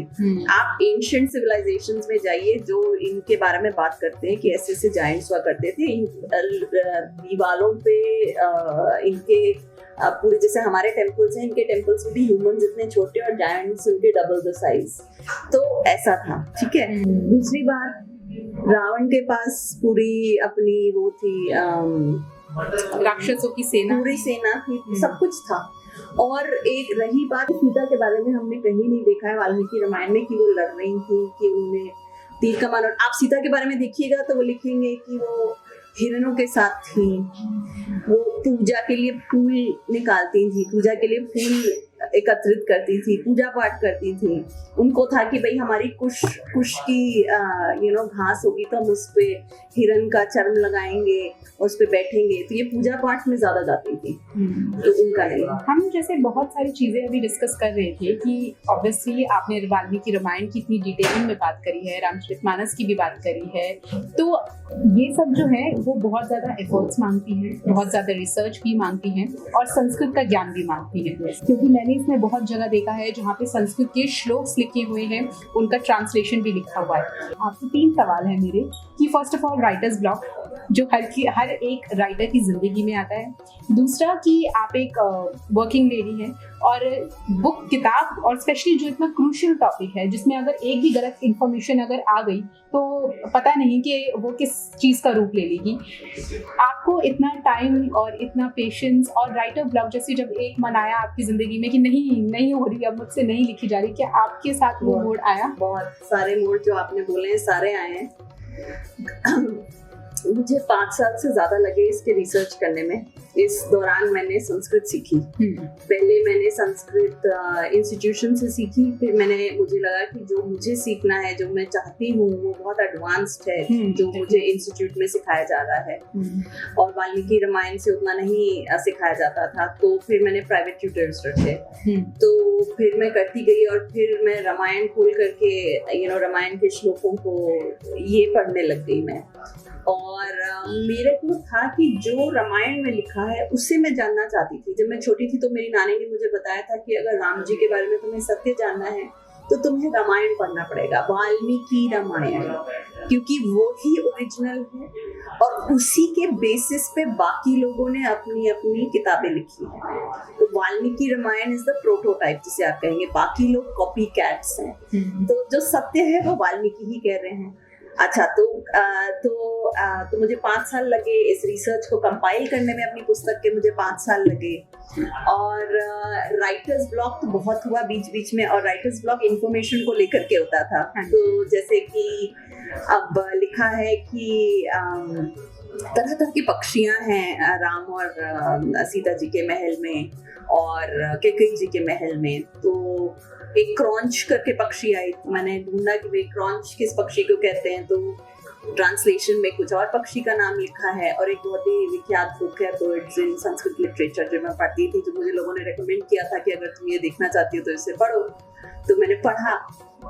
आप एंशिएंट सिविलाइजेशंस में जाइए जो इनके बारे में बात करते हैं कि ऐसे ऐसे जायंट्स हुआ करते थे। दीवालों पे इनके पूरे, जैसे हमारे टेम्पल्स हैं, इनके टेम्पल्स में भी ह्यूमंस इतने छोटे और जायंट्स उनके डबल द साइज। तो ऐसा था, ठीक है। दूसरी बात, रावण के पास पूरी अपनी वो थी राक्षसों की सेना, पूरी सेना थी, सब कुछ था। और एक रही बात सीता के बारे में, हमने कहीं नहीं देखा है वाल्मीकि रामायण में कि वो लड़ रही थी, कि उन्होंने तीर कमान। और आप सीता के बारे में देखिएगा तो वो लिखेंगे कि वो हिरणों के साथ थी, वो पूजा के लिए फूल निकालती थी, पूजा के लिए फूल एकत्रित करती थी, पूजा पाठ करती थी। उनको था कि भाई हमारी कुश की घास होगी तो हम उस पे हिरण का चर्म लगाएंगे, उस पे बैठेंगे। तो ये पूजा पाठ में ज्यादा जाती थी, तो उनका नहीं। हम जैसे बहुत सारी चीजें अभी डिस्कस कर रहे थे कि ऑब्वियसली आपने वाल्मीकि रामायण की इतनी डिटेलिंग में बात करी है, रामचरितमानस की भी बात करी है, तो ये सब जो है वो बहुत ज्यादा एफर्ट्स मांगती है, बहुत ज्यादा रिसर्च भी मांगती है और संस्कृत का ज्ञान भी मांगती है। क्योंकि मैंने इसमें बहुत जगह देखा है जहाँ पे संस्कृत के श्लोक लिखे हुए हैं, उनका ट्रांसलेशन भी लिखा हुआ है। आपसे 3 सवाल है मेरे कि first of all writers block जो हर एक राइटर की जिंदगी में आता है, दूसरा कि आप एक वर्किंग लेडी हैं और बुक किताब और स्पेशली जो इतना क्रूशियल टॉपिक है जिसमें अगर एक भी गलत इंफॉर्मेशन अगर आ गई तो पता नहीं कि वो किस चीज़ का रूप ले लेगी। आपको इतना टाइम और इतना पेशेंस और राइटर ब्लॉक जैसे जब एक मन आया आपकी जिंदगी में कि नहीं हो रही, अब मुझसे नहीं लिखी जा रही, क्या आपके साथ वो मोड़ आया? बहुत सारे मोड़ जो आपने बोले हैं सारे आए हैं। मुझे 5 साल से ज्यादा लगे इसके रिसर्च करने में। इस दौरान मैंने संस्कृत सीखी। पहले मैंने संस्कृत इंस्टीट्यूशन से सीखी, फिर मुझे लगा कि जो मुझे सीखना है, जो मैं चाहती हूँ वो बहुत एडवांस्ड है, जो मुझे इंस्टीट्यूट में सिखाया जा रहा है। और वाल्मीकि रामायण से उतना नहीं सिखाया जाता था, तो फिर मैंने प्राइवेट ट्यूटर्स रखे। तो फिर मैं करती गई और फिर मैं रामायण खोल करके रामायण के श्लोकों को ये पढ़ने लग गई मैं। और मेरे को था कि जो रामायण में लिखा है उससे मैं जानना चाहती थी। जब मैं छोटी थी तो मेरी नानी ने मुझे बताया था कि अगर राम जी के बारे में तुम्हें सत्य जानना है तो तुम्हें रामायण पढ़ना पड़ेगा, वाल्मीकि रामायण, क्योंकि वो ही ओरिजिनल है और उसी के बेसिस पे बाकी लोगों ने अपनी अपनी किताबें लिखी हैं। तो Valmiki Ramayana is the prototype जिसे आप कहेंगे, बाकी लोग कॉपी कैट्स हैं। तो जो सत्य है वो वाल्मीकि ही कह रहे हैं। अच्छा, तो मुझे 5 साल लगे इस रिसर्च को कंपाइल करने में। अपनी पुस्तक के मुझे 5 साल लगे। और राइटर्स ब्लॉक तो बहुत हुआ बीच बीच में, और राइटर्स ब्लॉक इंफॉर्मेशन को लेकर के होता था। तो जैसे कि अब लिखा है कि तरह तरह की पक्षियां हैं राम और सीता जी के महल में और कैकेयी जी के महल में। तो एक क्रॉन्च करके पक्षी आई, मैंने ढूंढा कि भाई क्रॉन्च किस पक्षी को कहते हैं, तो ट्रांसलेशन में कुछ और पक्षी का नाम लिखा है। और एक बहुत ही विख्यात बुक है बर्ड्स इन संस्कृत लिटरेचर, जो मैं पढ़ती थी, जो मुझे लोगों ने रेकमेंड किया था कि अगर तुम ये देखना चाहती हो तो इसे पढ़ो। तो मैंने पढ़ा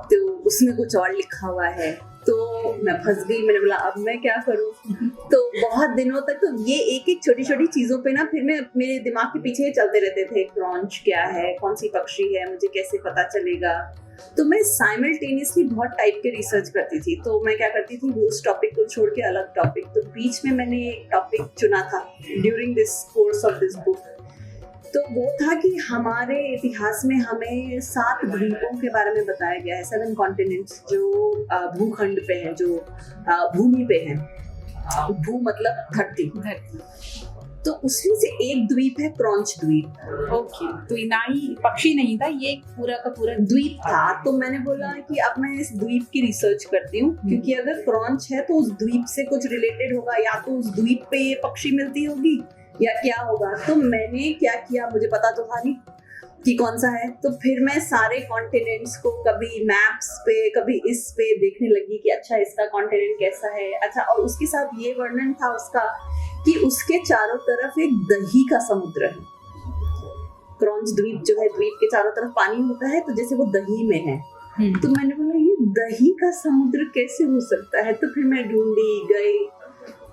तो उसमें कुछ और लिखा हुआ है, तो मैं फंस गई। मैंने बोला अब मैं क्या करूं। तो बहुत दिनों तक तो ये एक एक छोटी छोटी चीजों पे ना फिर मेरे दिमाग के पीछे चलते रहते थे, क्रॉन्च क्या है, कौन सी पक्षी है, मुझे कैसे पता चलेगा। तो मैं साइमल्टेनियसली बहुत टाइप के रिसर्च करती थी। तो मैं क्या करती थी, उस टॉपिक को छोड़ के अलग टॉपिक। तो बीच में मैंने एक टॉपिक चुना था during this course of this book. तो वो था कि हमारे इतिहास में हमें 7 द्वीपों के बारे में बताया गया है, 7 कॉन्टिनेंट्स जो भूखंड पे हैं, जो भूमि पे हैं। भू मतलब धरती। तो उसमें से एक द्वीप है क्रॉन्च द्वीप। ओके, तो ना ही पक्षी नहीं था, ये पूरा का पूरा द्वीप था। तो मैंने बोला कि अब मैं इस द्वीप की रिसर्च करती हूँ, क्योंकि अगर क्रॉन्च है तो उस द्वीप से कुछ रिलेटेड होगा, या तो उस द्वीप पे ये पक्षी मिलती होगी या क्या होगा। तो मैंने क्या किया, मुझे पता तो था नहीं कि कौन सा है। तो फिर मैं सारे कॉन्टिनेंट्स को कभी मैप्स पे कभी इस पे देखने लगी कि अच्छा इसका कॉन्टिनेंट कैसा है। अच्छा, और उसके साथ ये वर्णन था उसका कि उसके चारों तरफ एक दही का समुद्र है। क्रॉन्च द्वीप जो है, द्वीप के चारों तरफ पानी होता है, तो जैसे वो दही में है। तो मैंने बोला ये दही का समुद्र कैसे हो सकता है। तो फिर मैं ढूंढी गई,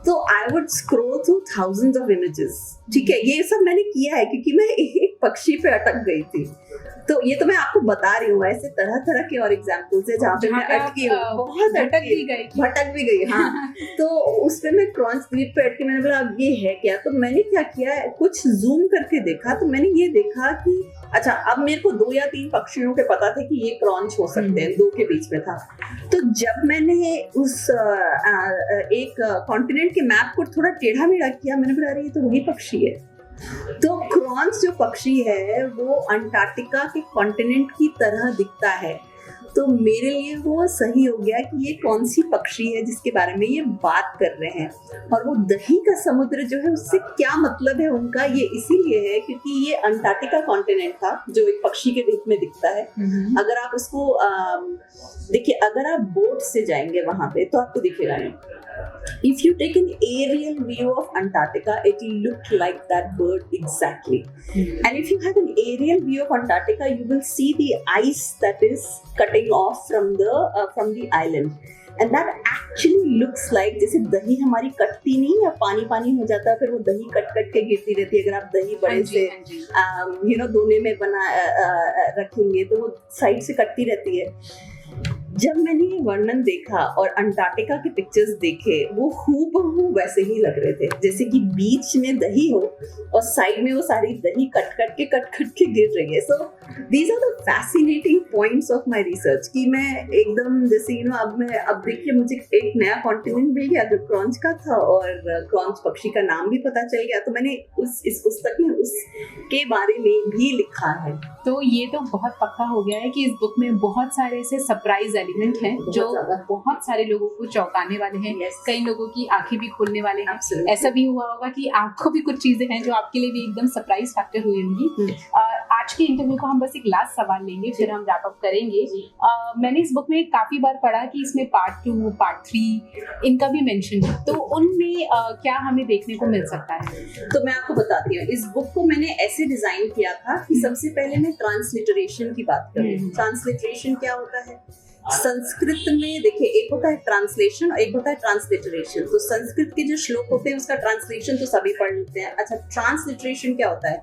तो I would scroll through thousands of images. ठीक है, ये सब मैंने किया है क्योंकि मैं एक पक्षी पे अटक गई थी। तो ये तो मैं आपको बता रही हूँ, ऐसे तरह तरह के और एग्जाम्पल्स है जहाँ पे मैं अटकी हूँ, बहुत भटक भी गई हाँ। तो उस पे मैं क्रॉन्च द्वीप पे अटकी, मैंने बोला अब ये है क्या, तो मैंने क्या किया, कुछ जूम करके देखा तो मैंने ये देखा कि अच्छा, अब मेरे को 2 या 3 पक्षियों के पता थे कि ये क्रॉन्च हो सकते हैं, 2 के बीच में था। तो जब मैंने उस एक कॉन्टिनेंट के मैप को थोड़ा टेढ़ा मेढ़ा किया, मैंने बोला अरे ये तो वही पक्षी है। तो क्रॉन्च जो पक्षी है वो अंटार्कटिका के कॉन्टिनेंट की तरह दिखता है। तो मेरे लिए वो सही हो गया कि ये कौन सी पक्षी है जिसके बारे में ये बात कर रहे हैं। और वो दही का समुद्र जो है उससे क्या मतलब है उनका, ये इसीलिए है क्योंकि ये अंटार्कटिका कॉन्टिनेंट था जो एक पक्षी के रूप में दिखता है। अगर आप उसको देखिए, अगर आप बोट से जाएंगे वहां पे तो आपको दिखेगा नहीं। If you take an aerial view of Antarctica, it will look like that bird exactly. And if you have an aerial view of Antarctica, you will see the ice that is cutting off from the island. And that actually looks like जैसे दही हमारी कटती नहीं है, पानी पानी हो जाता है, फिर वो दही कट कट के गिरती रहती है। अगर आप दही बड़े से दोने में बना रखेंगे तो वो साइड से कटती रहती है। जब मैंने ये वर्णन देखा और अंटार्कटिका के पिक्चर्स देखे, वो हूबहू वैसे ही लग रहे थे, जैसे कि बीच में दही हो और साइड में वो सारी दही कट कट के गिर रही है। So these are the fascinating points of my research कि मैं एकदम जैसे अब देखिए मुझे एक नया कॉन्टिनेंट मिल गया जो क्रॉन्च का था और क्रॉन्च पक्षी का नाम भी पता चल गया। तो मैंने इस पुस्तक में उसके बारे में भी लिखा है। तो ये तो बहुत पक्का हो गया है कि इस बुक में बहुत सारे ऐसे सरप्राइज एलिमेंट हैं जो बहुत सारे लोगों को चौंकाने वाले हैं। कई लोगों की आंखें भी खोलने वाले हैं। ऐसा भी हुआ होगा कि आपको भी कुछ चीजें हैं जो आपके लिए भी एकदम सरप्राइज फैक्टर हुई होंगी। आज के इंटरव्यू को हम बस एक लास्ट सवाल लेंगे, फिर हम रैप अप करेंगे। मैंने इस बुक में काफी बार पढ़ा कि इसमें पार्ट 2, पार्ट 3 इनका भी मेंशन है, तो उनमें क्या हमें देखने को मिल सकता है? तो मैं आपको बताती हूँ, इस बुक को मैंने ऐसे डिजाइन किया था कि सबसे पहले मैं ट्रांसलिटरेशन की बात करूँ। ट्रांसलिटरेशन क्या होता है? संस्कृत में देखिए, एक होता है ट्रांसलेशन और एक होता है ट्रांसलिटरेशन। तो संस्कृत के जो श्लोक होते हैं उसका ट्रांसलेशन तो सभी पढ़ लेते हैं। अच्छा, ट्रांसलिटरेशन क्या होता है?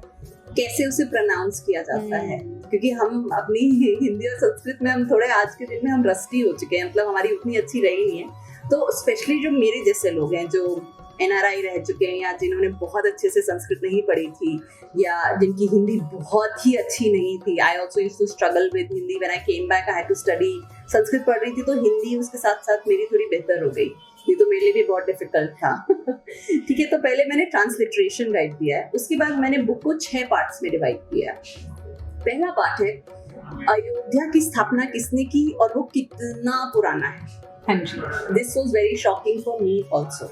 कैसे उसे प्रोनाउंस किया जाता है, क्योंकि हम अपनी हिंदी और संस्कृत में हम थोड़े आज के दिन में हम रस्टी हो चुके हैं, मतलब हमारी उतनी अच्छी रही नहीं है। तो स्पेशली जो मेरे जैसे लोग हैं जो NRI रह चुके हैं या जिन्होंने बहुत अच्छे से संस्कृत नहीं पढ़ी थी या जिनकी हिंदी बहुत ही अच्छी नहीं थी, I also used to struggle with Hindi when I came back, I had to study. Sanskrit पढ़ रही थी तो हिंदी उसके साथ साथ मेरी थोड़ी बेहतर हो गई, ये तो मेरे लिए भी बहुत डिफिकल्ट था। ठीक है, तो पहले मैंने ट्रांसलिटरेशन गाइड दिया है, उसके बाद मैंने बुक को 6 पार्ट्स में डिवाइड किया है। पहला पार्ट है अयोध्या की स्थापना किसने की और वो कितना पुराना है। This was very shocking for me also.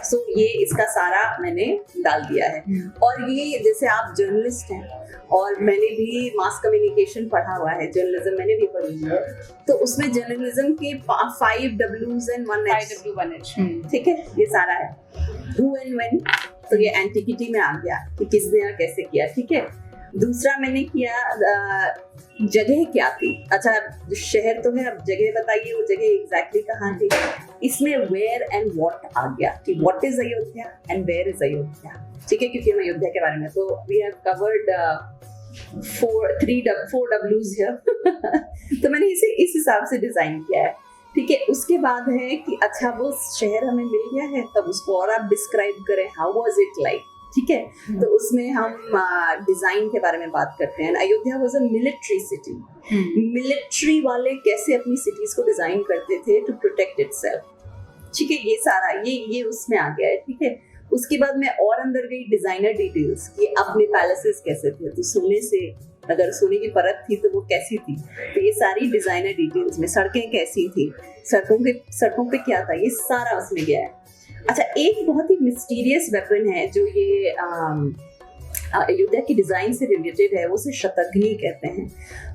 So ये इसका सारा मैंने डाल दिया है। और ये जैसे आप जर्नलिस्ट हैं और मैंने भी मास कम्युनिकेशन पढ़ा हुआ है, जर्नलिज्म मैंने भी पढ़ी है, तो उसमें जर्नलिज्म के 5 W's and 1 H, ठीक है, ये सारा है। Who and when, तो ये एंटिक्विटी में आ गया कि किसने और कैसे किया। ठीक है, दूसरा मैंने किया जगह क्या थी। अच्छा, शहर तो है, अब जगह बताइए वो जगह एग्जैक्टली कहाँ थी। इसमें वेयर एंड व्हाट आ गया कि what is Ayodhya and where is Ayodhya. ठीक है, क्योंकि हम अयोध्या के बारे में तो we have covered 4 W's here. तो मैंने इसे इस हिसाब से डिजाइन किया है। ठीक है, उसके बाद है कि अच्छा वो शहर हमें मिल गया है, तब उसको और आप डिस्क्राइब करें, हाउ वाज इट लाइक। ठीक है, तो उसमें हम डिजाइन के बारे में बात करते हैं। Ayodhya was a military city. Military वाले कैसे अपनी सिटीज को डिजाइन करते थे टू प्रोटेक्ट इटसेल्फ। ठीक है, ये सारा ये उसमें आ गया है। ठीक है, उसके बाद मैं और अंदर गई डिजाइनर डिटेल्स कि अपने पैलेसेस कैसे थे, तो सोने से, अगर सोने की परत थी तो वो कैसी थी, तो ये सारी डिजाइनर डिटेल्स में। सड़कें कैसी थी, सड़कों पे क्या था, ये सारा उसमें गया है। अच्छा, एक बहुत ही मिस्टीरियस वेपन है जो ये अयोध्या की डिजाइन से रिलेटेड है, वो उसे शतघ्नि कहते हैं।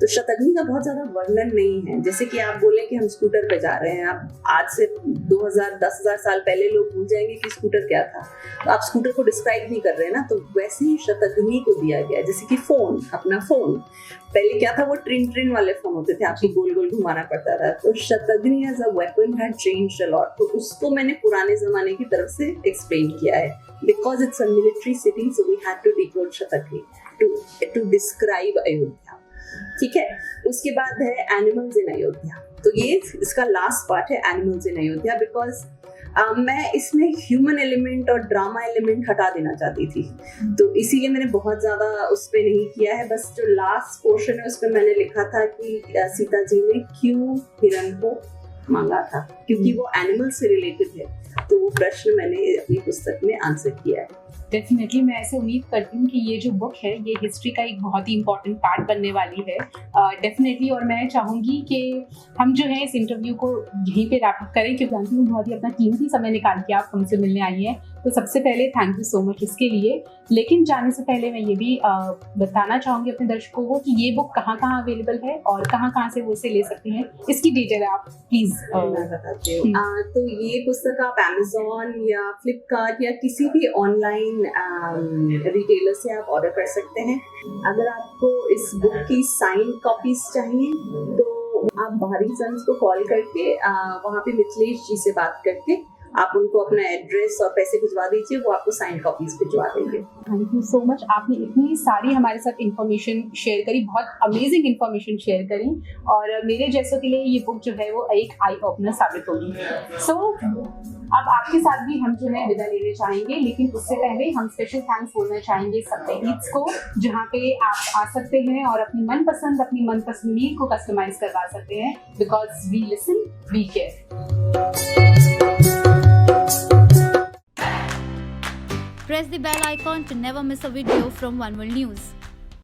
तो शतघ्नि का बहुत ज्यादा वर्णन नहीं है। जैसे कि आप बोले कि हम स्कूटर पे जा रहे हैं, आप आज से 10,000 साल पहले लोग भूल जाएंगे कि स्कूटर क्या था, तो आप स्कूटर को डिस्क्राइब नहीं कर रहे हैं ना, तो वैसे ही शतघ्नि को दिया गया। जैसे कि फोन, अपना फोन पहले क्या था, वो ट्रिन वाले फोन होते थे, आपको गोल गोल घुमाना पड़ता था। तो Shataghni as a weapon had changed a lot, तो उसको मैंने पुराने जमाने की तरफ से एक्सप्लेन किया है। Because it's a military city, so we had to decode Shatakri to describe Ayodhya. ठीक है। उसके बाद है एनिमल्स इन अयोध्या। तो ये इसका लास्ट पार्ट है, एनिमल्स इन अयोध्या, बिकॉज मैं इसमें ह्यूमन एलिमेंट और ड्रामा एलिमेंट हटा देना चाहती थी, तो इसीलिए मैंने बहुत ज्यादा उस पर नहीं किया है। बस जो लास्ट पोर्शन है उस पर मैंने लिखा था कि सीता जी ने क्यों हिरण को मांगा था, क्योंकि वो एनिमल से रिलेटेड है। तो वो प्रश्न मैंने अपनी पुस्तक में आंसर किया है। डेफिनेटली मैं ऐसे उम्मीद करती हूँ कि ये जो बुक है ये हिस्ट्री का एक बहुत ही इम्पोर्टेंट पार्ट बनने वाली है डेफिनेटली। और मैं चाहूँगी कि हम जो है इस इंटरव्यू को यहीं पे रैप अप करें, क्योंकि जानती हूँ बहुत ही अपना कीमती समय निकाल के आप हमसे मिलने आई हैं। तो सबसे पहले थैंक यू सो मच इसके लिए। लेकिन जाने से पहले मैं ये भी बताना चाहूँगी अपने दर्शकों को कि ये बुक कहाँ कहाँ अवेलेबल है और कहाँ से वो इसे ले सकते हैं, इसकी डिटेल आप प्लीज। मैं बताती हूँ। तो ये पुस्तक आप Amazon या फ्लिपकार्ट या किसी भी ऑनलाइन रिटेलर से आप ऑर्डर कर सकते हैं। अगर आपको इस बुक की साइन कॉपीज चाहिए तो आप बाहरी सन्स को कॉल करके वहाँ पे मिथिलेश जी से बात करके आप उनको अपना एड्रेस और पैसे भिजवा दीजिए, वो आपको साइन कॉपीज भिजवा देंगे। थैंक यू सो मच, आपने इतनी सारी हमारे साथ इन्फॉर्मेशन शेयर करी, बहुत अमेजिंग इन्फॉर्मेशन शेयर करी, और मेरे जैसों के लिए ये बुक जो है वो एक आई ओपनर साबित होगी। सो अब आपके साथ भी हम जो है विदा लेने चाहेंगे, लेकिन उससे पहले हम स्पेशल थैंक्स बोलना चाहेंगे सप्ताहीट्स को, जहाँ पे आप आ सकते हैं और अपनी मनपसंद मील को कस्टमाइज करवा सकते हैं, because we listen, we care. Press the bell icon to never miss a video from One World News.